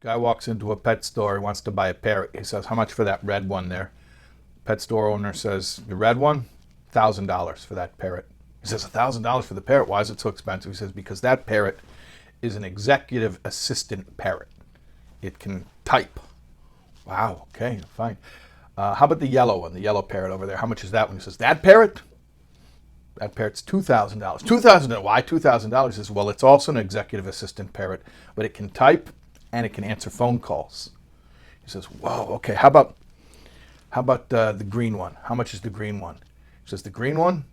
Guy walks into a pet store, wants to buy a parrot. He says, how much for that red one there? Pet store owner says, the red one? $1,000 for that parrot. He says, $1,000 for the parrot? Why is it so expensive? He says, because that parrot is an executive assistant parrot. It can type. Wow, okay, fine. How about the yellow one, the yellow parrot over there? How much is that one? He says, that parrot? That parrot's $2,000. $2,000. Why $2,000? He says, well, it's also an executive assistant parrot, but it can type and it can answer phone calls. He says, whoa, okay, how about the green one? How much is the green one? He says, the green one,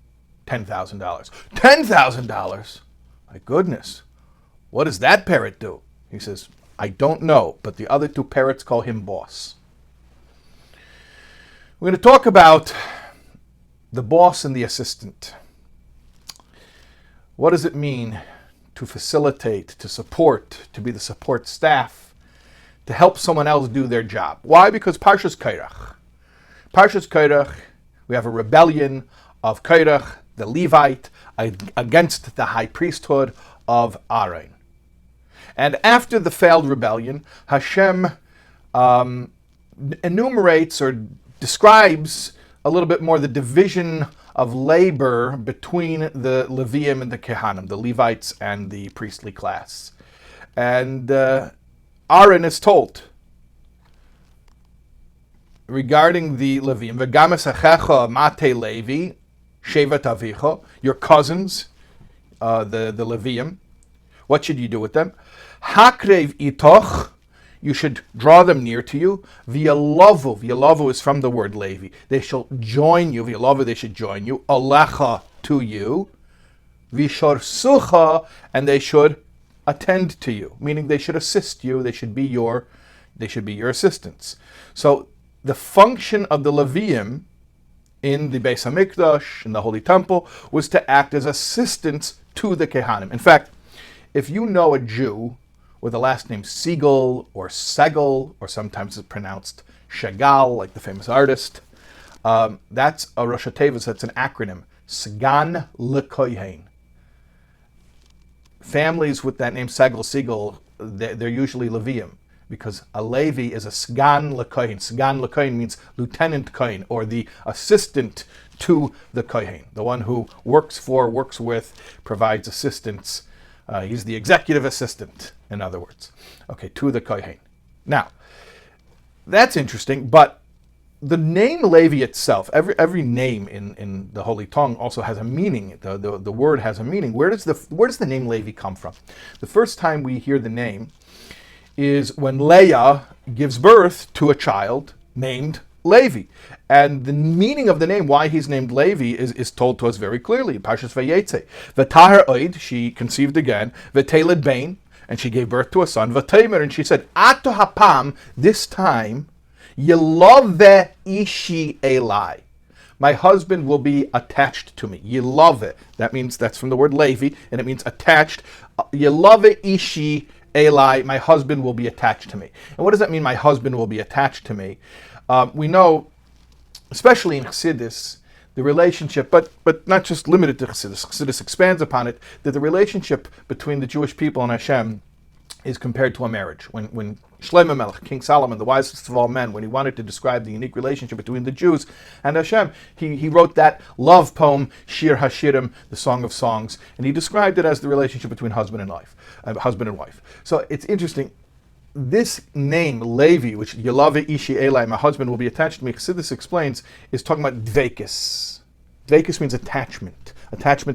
$10,000. $10,000? My goodness. What does that parrot do? He says, I don't know, but the other two parrots call him boss. We're going to talk about the boss and the assistant. What does it mean to facilitate, to support, to be the support staff, to help someone else do their job? Why? Because Parshas Kairach. Parshas Kairach, we have a rebellion of Kairach, the Levite, against the high priesthood of Aaron. And after the failed rebellion, Hashem enumerates or describes a little bit more the division of labor between the Leviim and the Kehanim, the Levites and the priestly class. And Aaron is told regarding the Leviim, V'gam esachecha mate Levi, shevet avicha, your cousins, the Leviim, what should you do with them? Hakrev itoch, you should draw them near to you. V'yalavu, v'yalavu is from the word Levi. They shall join you. V'yalavu, they should join you. Alecha, to you. V'shorsucha, and they should attend to you, meaning they should assist you. They should be your assistants. So the function of the Leviim in the Beis Hamikdash, in the Holy Temple, was to act as assistants to the Kehanim. In fact, if you know a Jew with the last name Siegel or Segel, or sometimes it's pronounced Chagall, like the famous artist, that's a Rosh Hashanah, that's an acronym, Sgan Lekohen. Families with that name Segel, Siegel, they're usually Leviim, because a Levi is a Sgan Lekohen. Sgan Lekohen means lieutenant Kohen, or the assistant to the Kohen, the one who works with, provides assistance. He's the executive assistant, in other words, okay, to the Kohen. Now, that's interesting, but the name Levi itself, every name in the Holy Tongue also has a meaning. The word has a meaning. Where does the name Levi come from? The first time we hear the name is when Leah gives birth to a child named Levi. And the meaning of the name, why he's named Levi, is told to us very clearly. Parshas Vayetze. V'tahar oid, she conceived again. V'teled bain, and she gave birth to a son. V'teimer, and she said, Ato hapam, this time, Yelove ishi elai. My husband will be attached to me. Yelove, that means, that's from the word Levi, and it means attached. Yelove ishi elai, my husband will be attached to me. And what does that mean, my husband will be attached to me? We know, especially in Chassidus, the relationship, but not just limited to Chassidus. Chassidus expands upon it, that the relationship between the Jewish people and Hashem is compared to a marriage. When Shlomo Melech, King Solomon, the wisest of all men, when he wanted to describe the unique relationship between the Jews and Hashem, he wrote that love poem, Shir Hashirim, the Song of Songs, and he described it as the relationship between husband and wife. So it's interesting. This name, Levi, which Yelave Ishi Elai, my husband will be attached to me, Chassidus explains, is talking about dveikis. Dveikis means attachment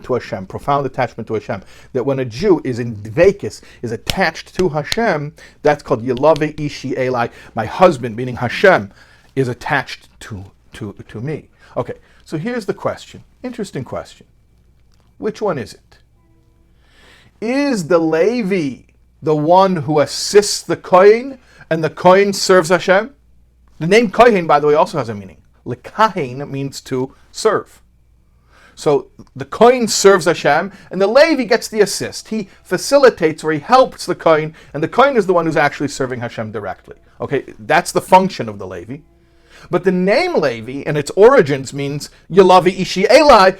to Hashem, profound attachment to Hashem. That when a Jew is in dveikis, is attached to Hashem, that's called Yelave Ishi Elai. My husband, meaning Hashem, is attached to me. Okay, so here's the question. Interesting question. Which one is it? Is the Levi the one who assists the Kohen, and the Kohen serves Hashem? The name Kohen, by the way, also has a meaning. Lekahen means to serve. So the Kohen serves Hashem, and the Levi gets the assist. He facilitates, or he helps the Kohen, and the Kohen is the one who's actually serving Hashem directly. Okay, that's the function of the Levi. But the name Levi and its origins means Yelavi Ishi Elai,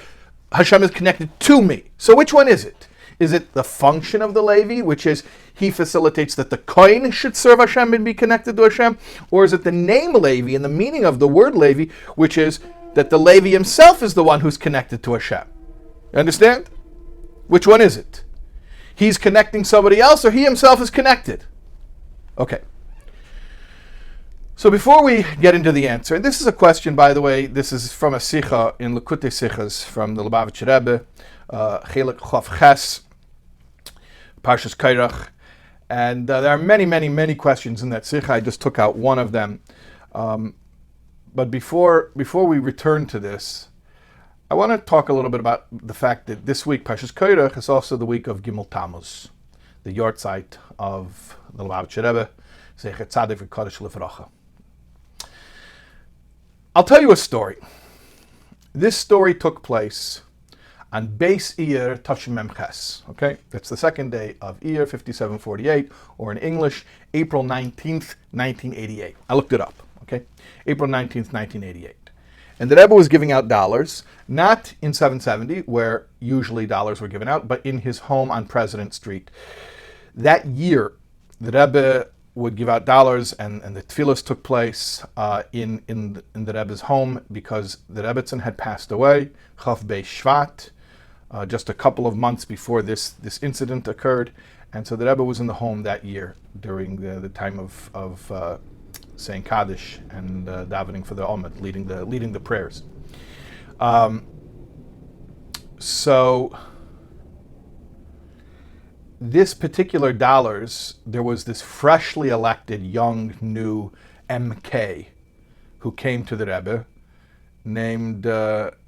Hashem is connected to me. So which one is it? Is it the function of the Levi, which is he facilitates that the Kohen should serve Hashem and be connected to Hashem? Or is it the name Levi and the meaning of the word Levi, which is that the Levi himself is the one who's connected to Hashem? You understand? Which one is it? He's connecting somebody else, or he himself is connected? Okay. So before we get into the answer, and this is a question, by the way, this is from a Sikha in Likutei Sichas from the Lubavitcher Rebbe, Chelik Chof Ches, Parshas Kairach, and there are many, many, many questions in that Sikha. I just took out one of them. But before we return to this, I want to talk a little bit about the fact that this week, Parshas Kairach, is also the week of Gimel Tammuz, the Yortzeit of the Lubavitcher Rebbe, Zecher Tzadik V'Kodesh Lifracha. I'll tell you a story. This story took place on Beis Iyar Tashim Mem Ches. Okay, that's the second day of Iyar 5748, or in English, April 19th, 1988. I looked it up. Okay, April 19th, 1988. And the Rebbe was giving out dollars, not in 770, where usually dollars were given out, but in his home on President Street. That year, the Rebbe would give out dollars, and the tefillos took place in the Rebbe's home because the Rebbetzin had passed away, Chav Bei Shvat, just a couple of months before this incident occurred. And so the Rebbe was in the home that year during the time of saying Kaddish and davening for the Omid, leading the prayers. So this particular dollars, there was this freshly elected young new MK who came to the Rebbe named Binyamin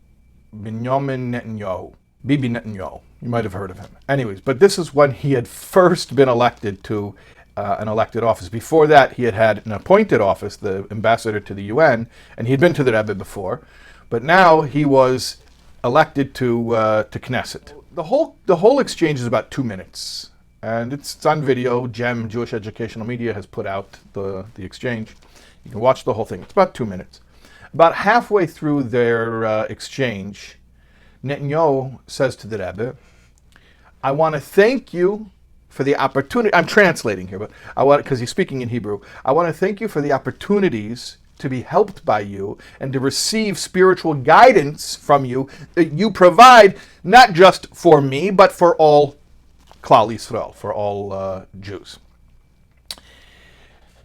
Netanyahu, Bibi Netanyahu. You might have heard of him. Anyways, but this is when he had first been elected to an elected office. Before that, he had an appointed office, the ambassador to the UN, and he'd been to the Rebbe before. But now he was elected to Knesset. The whole exchange is about 2 minutes, and it's on video. GEM, Jewish Educational Media, has put out the exchange. You can watch the whole thing. It's about 2 minutes. About halfway through their exchange, Netanyahu says to the Rebbe, "I want to thank you for the opportunity." I'm translating here, but because he's speaking in Hebrew. "I want to thank you for the opportunities to be helped by you and to receive spiritual guidance from you that you provide, not just for me, but for all Klal Yisrael, for all Jews."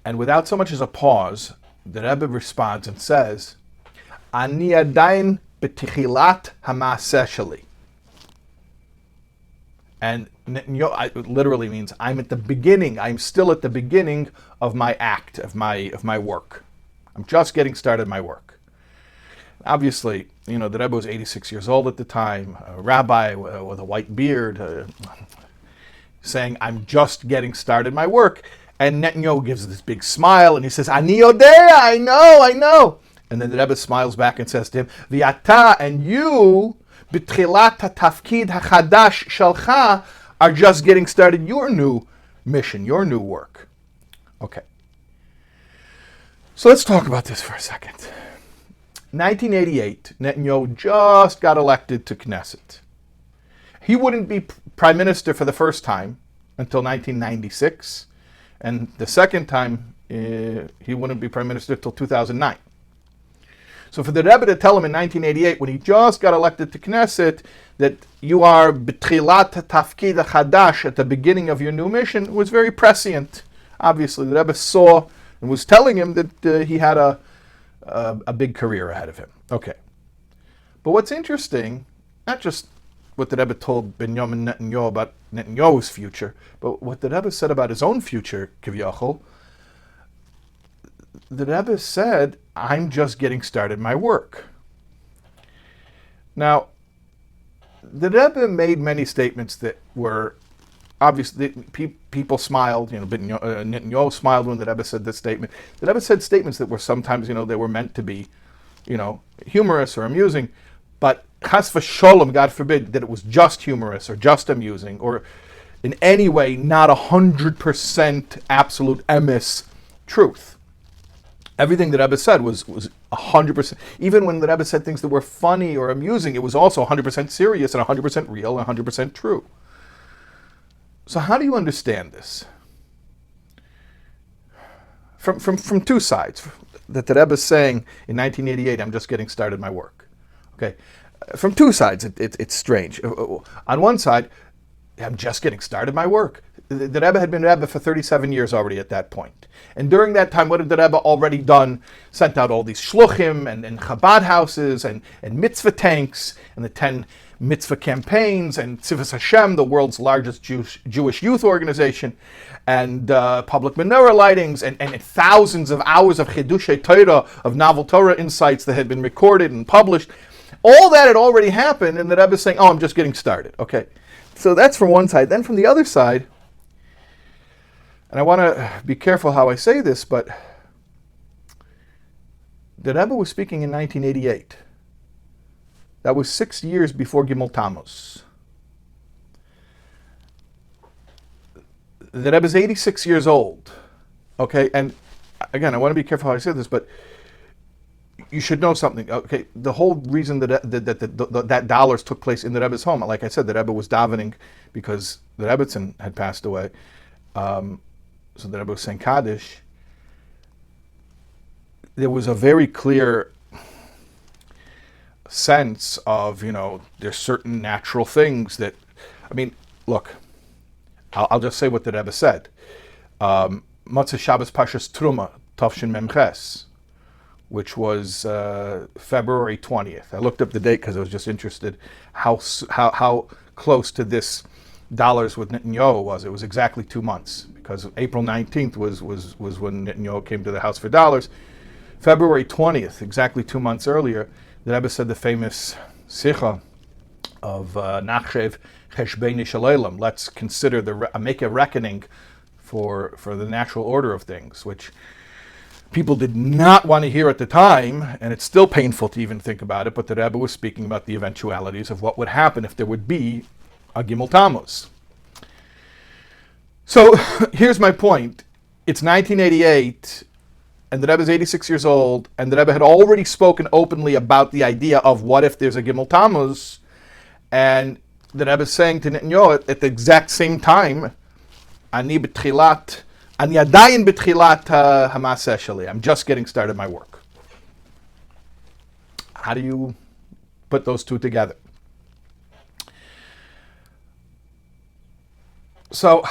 And without so much as a pause, the Rebbe responds and says, "Ani adayin b'tichilat ha'maaseh sheli." And it literally means I'm still at the beginning of my act, of my work. I'm just getting started my work. Obviously, the Rebbe was 86 years old at the time, a rabbi with a white beard, saying, "I'm just getting started my work." And Netanyahu gives this big smile and he says, "Ani yodea, I know. And then the Rebbe smiles back and says to him, "V'ata, and you, b'tchilat ha'tafkid ha'chadash shalcha, are just getting started your new mission, your new work." Okay. So let's talk about this for a second. 1988, Netanyahu just got elected to Knesset. He wouldn't be prime minister for the first time until 1996, and the second time he wouldn't be prime minister until 2009. So for the Rebbe to tell him in 1988, when he just got elected to Knesset, that you are b'tchilat tafkid chadash, at the beginning of your new mission, was very prescient. Obviously, the Rebbe saw and was telling him that he had a big career ahead of him. Okay. But what's interesting, not just what the Rebbe told Binyamin Netanyahu about Netanyahu's future, but what the Rebbe said about his own future, Kivyachol. The Rebbe said, "I'm just getting started my work." Now, the Rebbe made many statements that were obviously, people smiled. Netanyahu smiled when the Rebbe said this statement. The Rebbe said statements that were sometimes, they were meant to be, humorous or amusing, but chas v'sholom, God forbid, that it was just humorous or just amusing or in any way not 100% absolute emes truth. Everything that Rebbe said was 100%. Even when the Rebbe said things that were funny or amusing, it was also 100% serious and 100% real and 100% true. So how do you understand this? From two sides. That the Rebbe is saying in 1988, I'm just getting started my work. Okay, from two sides, it's strange. On one side, I'm just getting started my work. The Rebbe had been Rebbe for 37 years already at that point. And during that time, what had the Rebbe already done? Sent out all these shluchim and Chabad houses and mitzvah tanks and the 10 mitzvah campaigns and Tzivos Hashem, the world's largest Jewish youth organization, and public menorah lightings and thousands of hours of Chidushei Torah, of novel Torah insights that had been recorded and published. All that had already happened, and the Rebbe is saying, oh, I'm just getting started. Okay, so that's from one side. Then from the other side, and I want to be careful how I say this, but the Rebbe was speaking in 1988. That was 6 years before Gimel Tammuz. The Rebbe is 86 years old. Okay, and again, I want to be careful how I say this, but you should know something. Okay, the whole reason that dollars took place in the Rebbe's home, like I said, the Rebbe was davening because the Rebbetzin had passed away. So the Rebbe was saying Kaddish. There was a very clear sense of, there's certain natural things that, look, I'll just say what the Rebbe said. Motzei Shabbos Pashas Truma, Tafshin Memches, which was February 20th. I looked up the date because I was just interested how close to this dollars with Netanyahu was. It was exactly 2 months, because April 19th was when Netanyahu came to the House for dollars. February 20th, exactly 2 months earlier, the Rebbe said the famous Sicha of Nachshev Cheshbein Shalom. Let's consider make a reckoning for the natural order of things, which people did not want to hear at the time, and it's still painful to even think about it, but the Rebbe was speaking about the eventualities of what would happen if there would be a Gimel Tammuz. So here's my point. It's 1988, and the Rebbe is 86 years old, and the Rebbe had already spoken openly about the idea of what if there's a Gimel Tammuz, and the Rebbe is saying to Netanyahu at the exact same time, Ani adayin b'tchilat hamaseh sheli. I'm just getting started my work. How do you put those two together? So,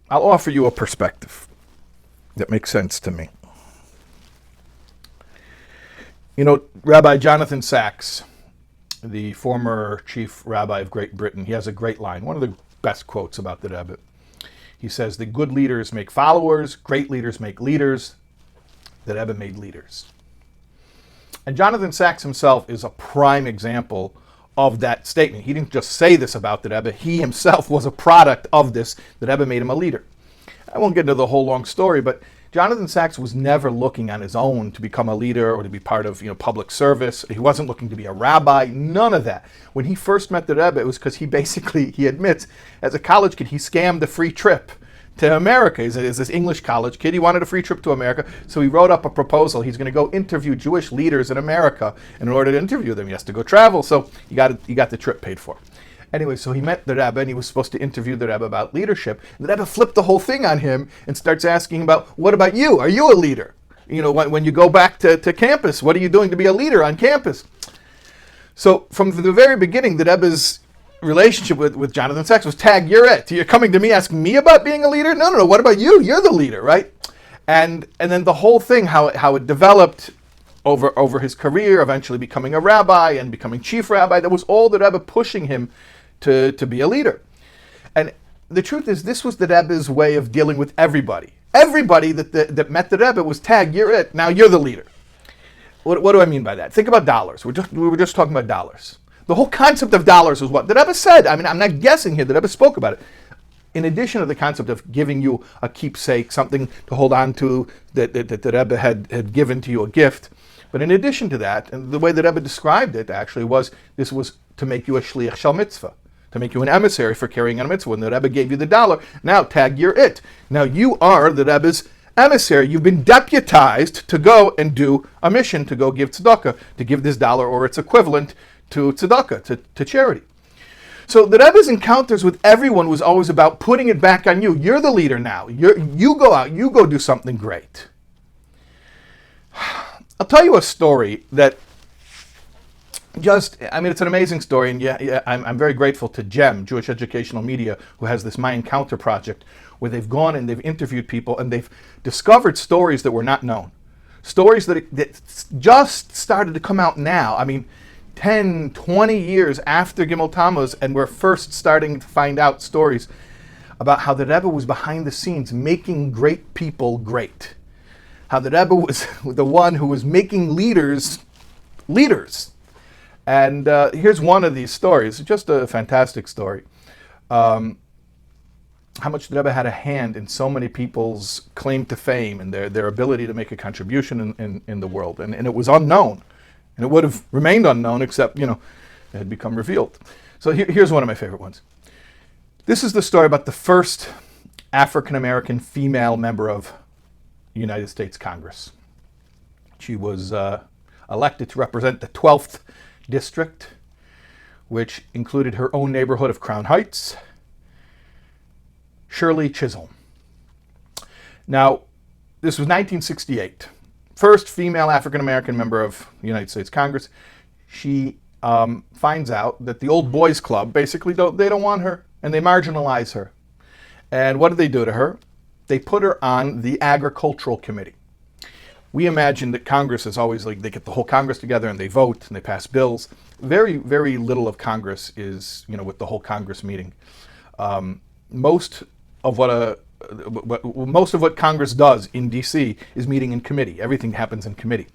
I'll offer you a perspective that makes sense to me. Rabbi Jonathan Sacks, the former chief rabbi of Great Britain, he has a great line, one of the best quotes about the Rebbe. He says, the good leaders make followers, great leaders make leaders. The Rebbe made leaders. And Jonathan Sacks himself is a prime example of that statement. He didn't just say this about the Rebbe, he himself was a product of this. The Rebbe made him a leader. I won't get into the whole long story, but Jonathan Sacks was never looking on his own to become a leader or to be part of public service. He wasn't looking to be a rabbi, none of that. When he first met the Rebbe, it was because he admits, as a college kid, he scammed a free trip to America. He's this English college kid. He wanted a free trip to America, so he wrote up a proposal. He's going to go interview Jewish leaders in America. And in order to interview them, he has to go travel, so he got the trip paid for. Anyway, so he met the Rebbe, and he was supposed to interview the Rebbe about leadership. The Rebbe flipped the whole thing on him and starts asking about, what about you? Are you a leader? When you go back to campus, what are you doing to be a leader on campus? So from the very beginning, the Rebbe's relationship with Jonathan Sacks was, tag, you're it. You're coming to me asking me about being a leader? No, what about you? You're the leader, right? And then the whole thing, how it developed over his career, eventually becoming a rabbi and becoming chief rabbi, that was all the Rebbe pushing him to be a leader. And the truth is, this was the Rebbe's way of dealing with everybody. Everybody that met the Rebbe was, tag, you're it. Now you're the leader. What do I mean by that? Think about dollars. We were just talking about dollars. The whole concept of dollars was what the Rebbe said. I'm not guessing here. The Rebbe spoke about it. In addition to the concept of giving you a keepsake, something to hold on to that the Rebbe had given to you, a gift. But in addition to that, and the way the Rebbe described it actually was, this was to make you a shliach shel mitzvah, to make you an emissary for carrying on a mitzvah. When the Rebbe gave you the dollar, now tag, you're it. Now you are the Rebbe's emissary. You've been deputized to go and do a mission, to go give tzedakah, to give this dollar or its equivalent to tzedakah, to charity. So the Rebbe's encounters with everyone was always about putting it back on you. You're the leader now. You go out, you go do something great. I'll tell you a story that it's an amazing story, and I'm very grateful to GEM, Jewish Educational Media, who has this My Encounter project, where they've gone and they've interviewed people and they've discovered stories that were not known. Stories that just started to come out now. 10, 20 years after Gimel Tammuz, and we're first starting to find out stories about how the Rebbe was behind the scenes making great people great. How the Rebbe was the one who was making leaders. And here's one of these stories, just a fantastic story. How much the Rebbe had a hand in so many people's claim to fame and their ability to make a contribution in the world. And it was unknown. And it would have remained unknown except, it had become revealed. So here's one of my favorite ones. This is the story about the first African-American female member of the United States Congress. She was elected to represent the 12th district, which included her own neighborhood of Crown Heights. Shirley Chisholm. Now, this was 1968. First female African-American member of the United States Congress. She finds out that the old boys club basically don't want her, and they marginalize her. And what do they do to her? They put her on the Agricultural Committee. We imagine that Congress is always like, they get the whole Congress together and they vote and they pass bills. Very, very little of Congress is, with the whole Congress meeting. Most of what Congress does in D.C. is meeting in committee. Everything happens in committee.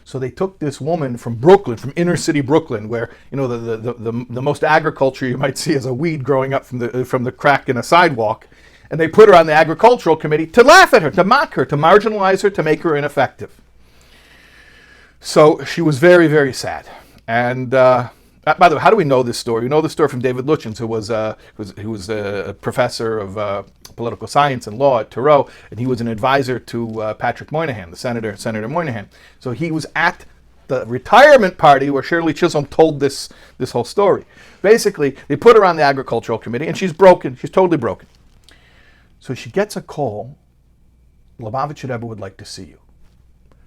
So they took this woman from Brooklyn, from inner city Brooklyn, where the most agriculture you might see is a weed growing up from the crack in a sidewalk, and they put her on the Agricultural Committee to laugh at her, to mock her, to marginalize her, to make her ineffective. So she was very, very sad. And by the way, how do we know this story? We know the story from David Lutyens, who was a professor of political science and law at Thoreau, and he was an advisor to Patrick Moynihan, the Senator Moynihan. So he was at the retirement party where Shirley Chisholm told this whole story. Basically, they put her on the Agricultural Committee, and she's broken. She's totally broken. So she gets a call. Lubavitcher Rebbe would like to see you.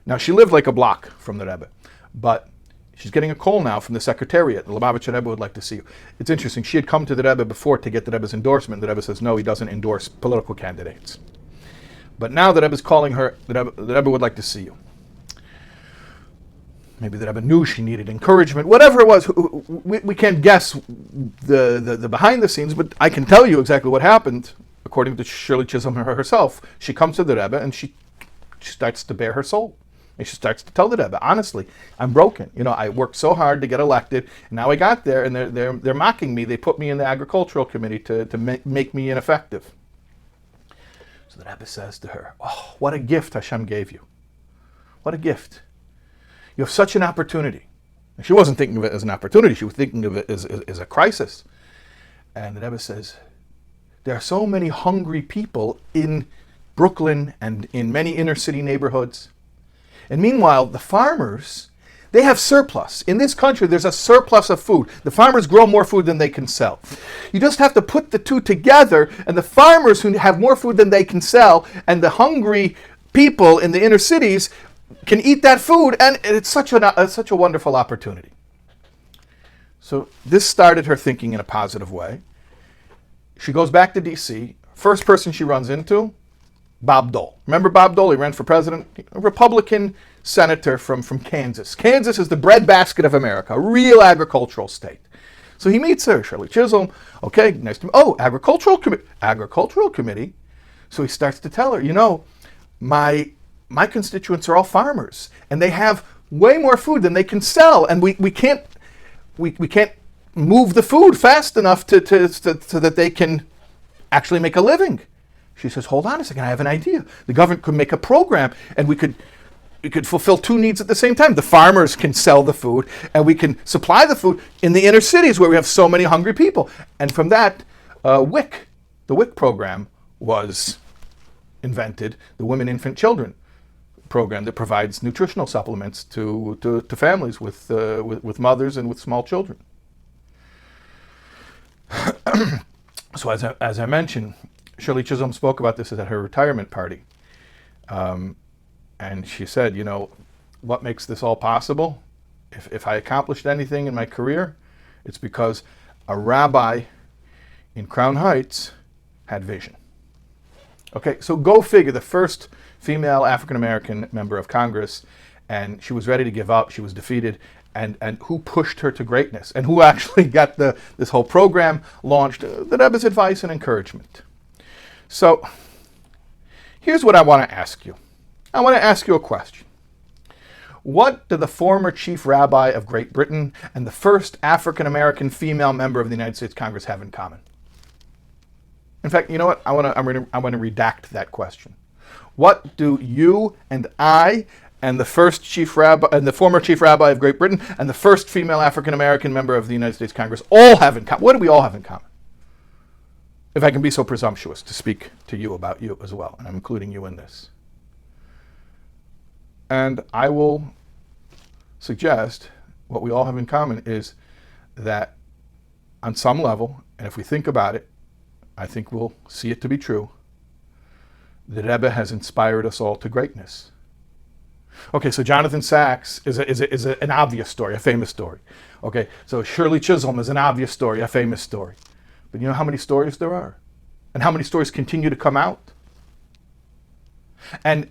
Now, she lived like a block from the Rebbe, but she's getting a call now from the Secretariat. The Lubavitcher Rebbe would like to see you. It's interesting. She had come to the Rebbe before to get the Rebbe's endorsement. The Rebbe says, no, he doesn't endorse political candidates. But now the Rebbe's calling her. The Rebbe would like to see you. Maybe the Rebbe knew she needed encouragement. Whatever it was, we can't guess the behind the scenes, but I can tell you exactly what happened. According to Shirley Chisholm herself, she comes to the Rebbe and she starts to bare her soul. And she starts to tell the Rebbe, honestly, I'm broken. I worked so hard to get elected, and now I got there, and they're mocking me. They put me in the Agricultural Committee to make me ineffective. So the Rebbe says to her, oh, what a gift Hashem gave you. What a gift. You have such an opportunity. And she wasn't thinking of it as an opportunity. She was thinking of it as a crisis. And the Rebbe says, there are so many hungry people in Brooklyn and in many inner city neighborhoods. And meanwhile, the farmers, they have surplus. In this country, there's a surplus of food. The farmers grow more food than they can sell. You just have to put the two together, and the farmers who have more food than they can sell, and the hungry people in the inner cities can eat that food, and it's such a wonderful opportunity. So this started her thinking in a positive way. She goes back to D.C. First person she runs into, Bob Dole. Remember Bob Dole? He ran for president. A Republican senator from Kansas. Kansas is the breadbasket of America, a real agricultural state. So he meets her, Shirley Chisholm. Okay, nice to meet you. Oh, Agricultural Committee. So he starts to tell her, my constituents are all farmers, and they have way more food than they can sell, and we can't move the food fast enough so that they can actually make a living. She says, hold on a second, I have an idea. The government could make a program, and we could fulfill two needs at the same time. The farmers can sell the food, and we can supply the food in the inner cities where we have so many hungry people. And from that, the WIC program was invented, the Women, Infant, Children program that provides nutritional supplements to families with mothers and with small children. So as I mentioned, Shirley Chisholm spoke about this at her retirement party. And she said, what makes this all possible? If I accomplished anything in my career, it's because a rabbi in Crown Heights had vision. Okay, so go figure, the first female African-American member of Congress, and she was ready to give up, she was defeated, and who pushed her to greatness, and who actually got this whole program launched, the Rebbe's advice and encouragement. So, here's what I want to ask you. I want to ask you a question. What do the former chief rabbi of Great Britain and the first African-American female member of the United States Congress have in common? In fact, you know what? I want to redact that question. What do you and I and the first chief rabbi and the former chief rabbi of Great Britain and the first female African-American member of the United States Congress all have in common? What do we all have in common? If I can be so presumptuous to speak to you about you as well, and I'm including you in this. And I will suggest what we all have in common is that on some level, and if we think about it, I think we'll see it to be true, the Rebbe has inspired us all to greatness. Okay, so Jonathan Sacks is an obvious story, a famous story. Okay, so Shirley Chisholm is an obvious story, a famous story. But you know how many stories there are? And how many stories continue to come out? And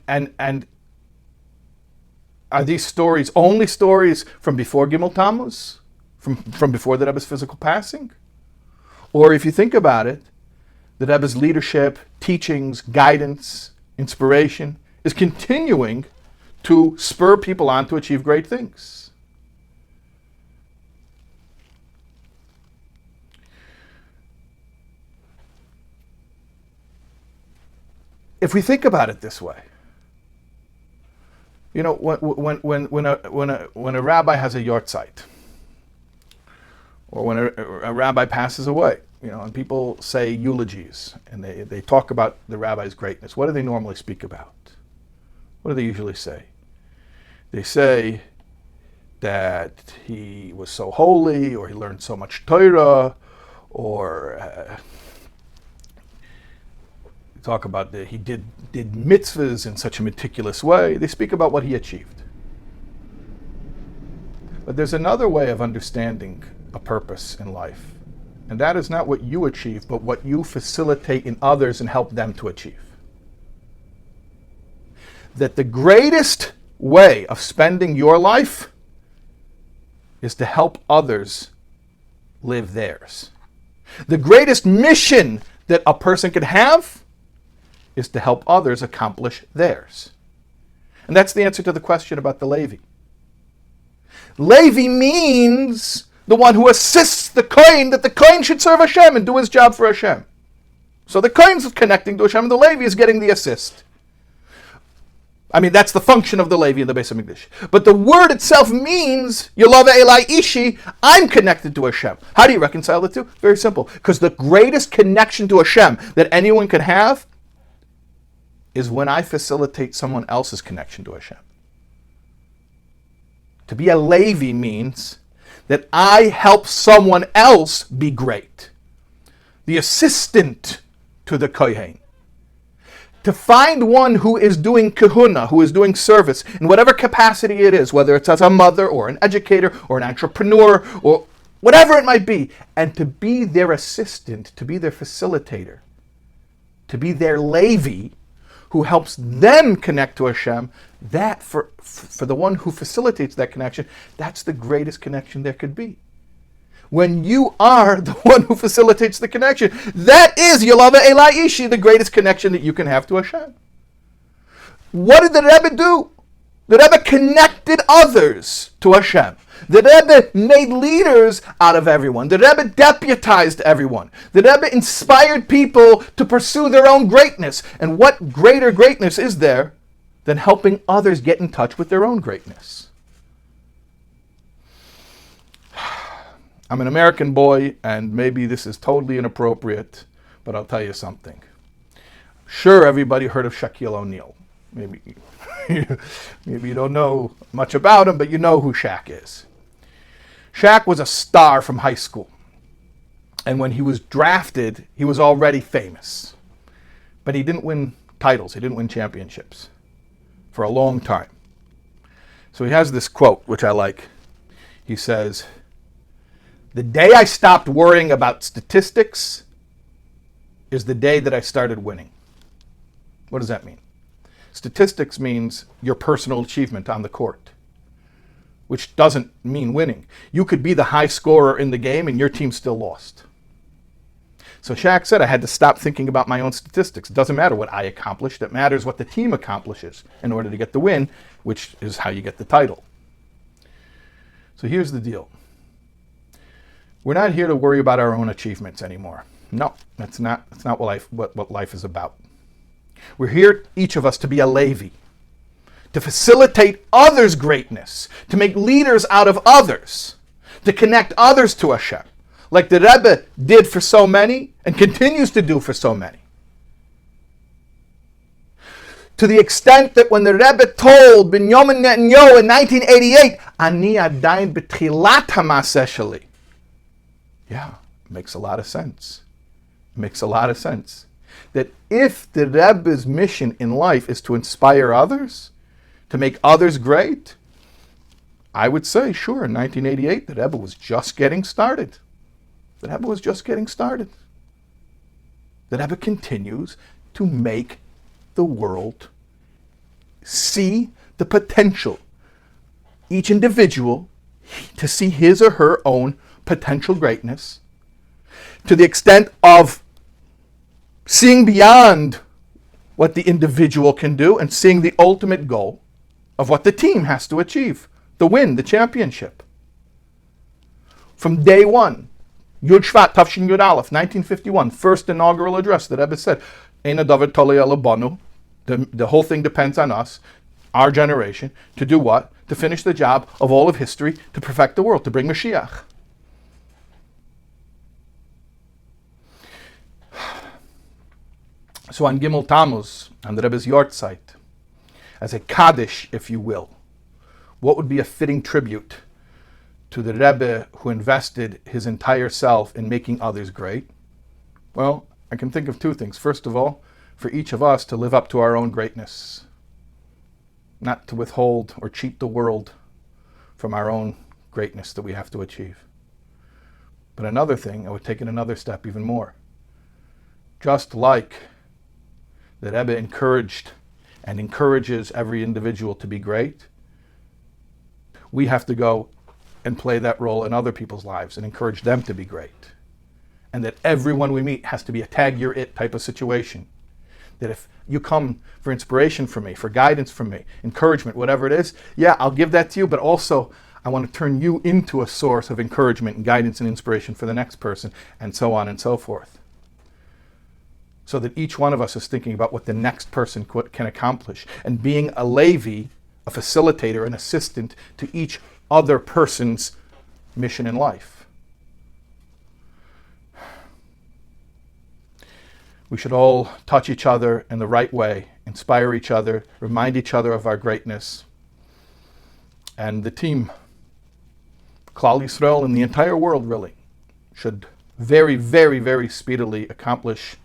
are these stories only stories from before Gimel Tammuz? From before the Rebbe's physical passing? Or if you think about it, the Rebbe's leadership, teachings, guidance, inspiration is continuing to spur people on to achieve great things. If we think about it this way, when a rabbi has a yortzeit, or when a rabbi passes away, and people say eulogies, and they talk about the rabbi's greatness, what do they normally speak about? What do they usually say? They say that he was so holy, or he learned so much Torah, or talk about that he did mitzvahs in such a meticulous way. They speak about what he achieved. But there's another way of understanding a purpose in life. And that is not what you achieve, but what you facilitate in others and help them to achieve. That the greatest way of spending your life is to help others live theirs. The greatest mission that a person could have is to help others accomplish theirs. And that's the answer to the question about the Levi. Levi means the one who assists the Kohen, that the Kohen should serve Hashem and do his job for Hashem. So the Kohen's connecting to Hashem, and the Levi is getting the assist. I mean, that's the function of the Levi in the Beis HaMikdash. But the word itself means, Yolava Elai Ishi, I'm connected to Hashem. How do you reconcile the two? Very simple. Because the greatest connection to Hashem that anyone can have is when I facilitate someone else's connection to Hashem. To be a Levi means that I help someone else be great. The assistant to the Kohen. To find one who is doing kahuna, who is doing service, in whatever capacity it is, whether it's as a mother or an educator or an entrepreneur or whatever it might be, and to be their assistant, to be their facilitator, to be their Levi, who helps them connect to Hashem, that for the one who facilitates that connection, that's the greatest connection there could be. When you are the one who facilitates the connection, that is Yolava Elai Ishi, the greatest connection that you can have to Hashem. What did the Rebbe do? The Rebbe connected others to Hashem. The Rebbe made leaders out of everyone. The Rebbe deputized everyone. The Rebbe inspired people to pursue their own greatness. And what greater greatness is there than helping others get in touch with their own greatness? I'm an American boy, and maybe this is totally inappropriate, but I'll tell you something. Sure, everybody heard of Shaquille O'Neal. Maybe you don't know much about him, but you know who Shaq is. Shaq was a star from high school. And when he was drafted, he was already famous. But he didn't win titles. He didn't win championships for a long time. So he has this quote, which I like. He says, "The day I stopped worrying about statistics is the day that I started winning." What does that mean? Statistics means your personal achievement on the court, which doesn't mean winning. You could be the high scorer in the game and your team still lost. So Shaq said, I had to stop thinking about my own statistics. It doesn't matter what I accomplished. It matters what the team accomplishes in order to get the win, which is how you get the title. So here's the deal. We're not here to worry about our own achievements anymore. No, that's not what life is about. We're here, each of us, to be a Levi, to facilitate others' greatness, to make leaders out of others, to connect others to Hashem, like the Rebbe did for so many and continues to do for so many. To the extent that when the Rebbe told Binyamin Netanyahu in 1988, Ani adayin b'tchilat ha'maseh sheli. Yeah, it makes a lot of sense. It makes a lot of sense. That if the Rebbe's mission in life is to inspire others, to make others great, I would say, sure, in 1988, the Rebbe was just getting started. The Rebbe was just getting started. The Rebbe continues to make the world see the potential, each individual, to see his or her own potential greatness, to the extent of seeing beyond what the individual can do and seeing the ultimate goal of what the team has to achieve, the win, the championship. From day one, Yud Shvat, Tafshin Yud Aleph, 1951, first inaugural address, the Rebbe said, Eina David Tolei Ela Banu, the whole thing depends on us, our generation, to do what? To finish the job of all of history, to perfect the world, to bring Mashiach. So on Gimel Tammuz, on the Rebbe's yahrzeit, as a Kaddish, if you will, what would be a fitting tribute to the Rebbe who invested his entire self in making others great? Well, I can think of two things. First of all, for each of us to live up to our own greatness, not to withhold or cheat the world from our own greatness that we have to achieve. But another thing, I would take it another step even more. Just like the Rebbe encouraged and encourages every individual to be great, we have to go and play that role in other people's lives and encourage them to be great. And that everyone we meet has to be a tag you're it type of situation. That if you come for inspiration from me, for guidance from me, encouragement, whatever it is, yeah, I'll give that to you, but also I want to turn you into a source of encouragement and guidance and inspiration for the next person, and so on and so forth. So that each one of us is thinking about what the next person can accomplish, and being a Levi, a facilitator, an assistant to each other person's mission in life. We should all touch each other in the right way, inspire each other, remind each other of our greatness. And the team, Klal Yisrael and the entire world really, should very, very, very speedily accomplish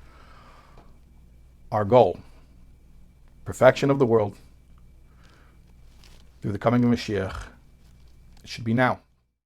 our goal, perfection of the world through the coming of Mashiach. It should be now.